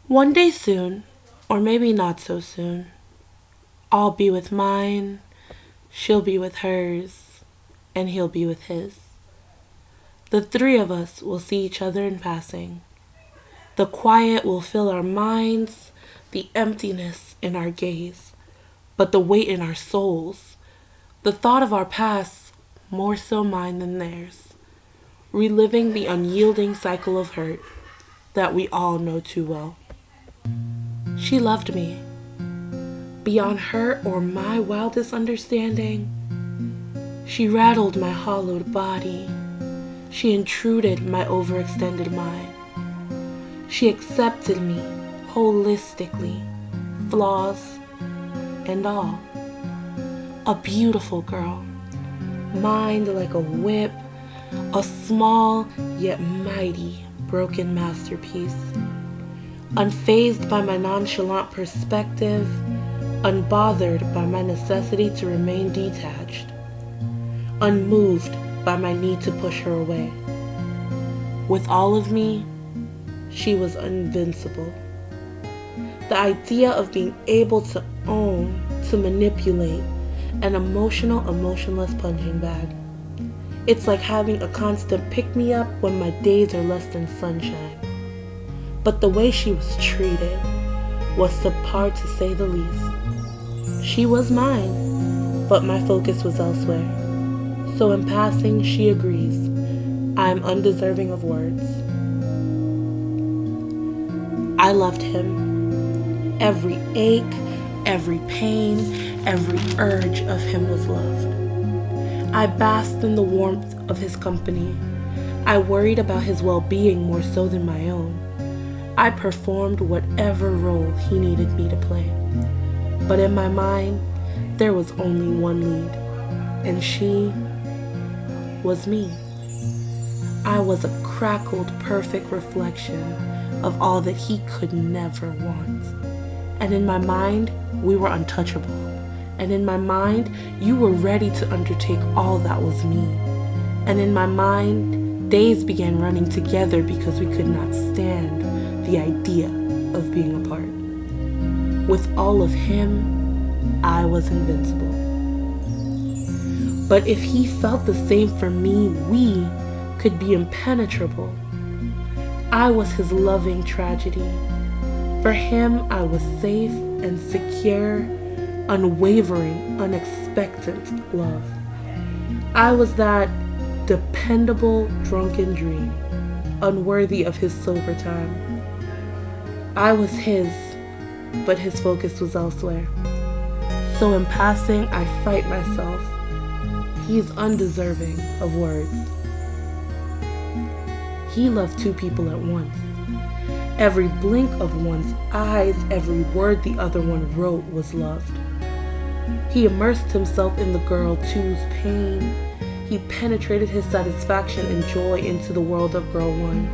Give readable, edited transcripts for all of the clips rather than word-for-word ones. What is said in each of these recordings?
One day soon, or maybe not so soon, I'll be with mine, she'll be with hers, and he'll be with his. The three of us will see each other in passing. The quiet will fill our minds, the emptiness in our gaze, but the weight in our souls, the thought of our past, more so mine than theirs, reliving the unyielding cycle of hurt that we all know too well. She loved me, beyond her or my wildest understanding. She rattled my hollowed body. She intruded my overextended mind. She accepted me holistically, flaws and all. A beautiful girl, mind like a whip, a small yet mighty broken masterpiece. Unfazed by my nonchalant perspective, unbothered by my necessity to remain detached, unmoved by my need to push her away. With all of me, she was invincible. The idea of being able to own, to manipulate, an emotionless punching bag. It's like having a constant pick-me-up when my days are less than sunshine. But the way she was treated was subpar to say the least. She was mine, but my focus was elsewhere. So in passing, she agrees. I am undeserving of words. I loved him. Every ache, every pain, every urge of him was loved. I basked in the warmth of his company. I worried about his well-being more so than my own. I performed whatever role he needed me to play. But in my mind, there was only one lead, and she was me. I was a crackled, perfect reflection of all that he could never want. And in my mind, we were untouchable. And in my mind, you were ready to undertake all that was me. And in my mind, days began running together because we could not stand the idea of being apart. With all of him, I was invincible. But if he felt the same for me, we could be impenetrable. I was his loving tragedy. For him, I was safe and secure, unwavering, unexpectant love. I was that dependable, drunken dream, unworthy of his sober time. I was his, but his focus was elsewhere. So in passing, I fight myself. He's undeserving of words. He loved two people at once. Every blink of one's eyes, every word the other one wrote was loved. He immersed himself in the girl two's pain. He penetrated his satisfaction and joy into the world of girl one.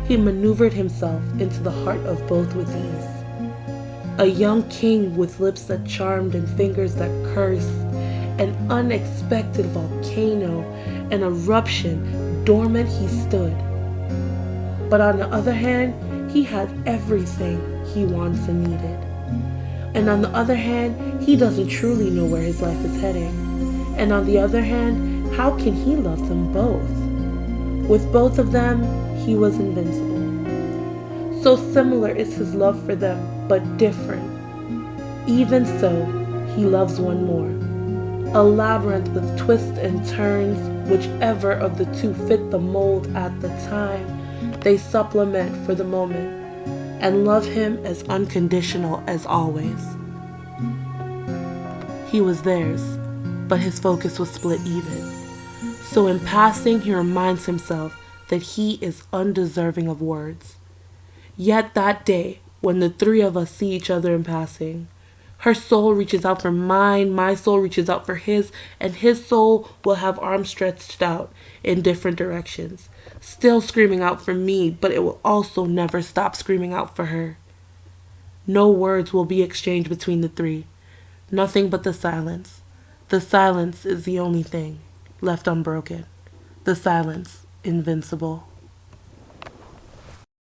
He maneuvered himself into the heart of both with ease. A young king with lips that charmed and fingers that cursed, an unexpected volcano, an eruption, dormant he stood. But on the other hand, he had everything he wants and needed. And on the other hand, he doesn't truly know where his life is heading. And on the other hand, how can he love them both? With both of them, he was invincible. So similar is his love for them, but different. Even so, he loves one more. A labyrinth with twists and turns, whichever of the two fit the mold at the time, they supplement for the moment, and love him as unconditional as always. He was theirs, but his focus was split even. So in passing, he reminds himself that he is undeserving of words. Yet that day, when the three of us see each other in passing, her soul reaches out for mine, my soul reaches out for his, and his soul will have arms stretched out in different directions, still screaming out for me, but it will also never stop screaming out for her. No words will be exchanged between the three, nothing but the silence. The silence is the only thing left unbroken. The silence, invincible.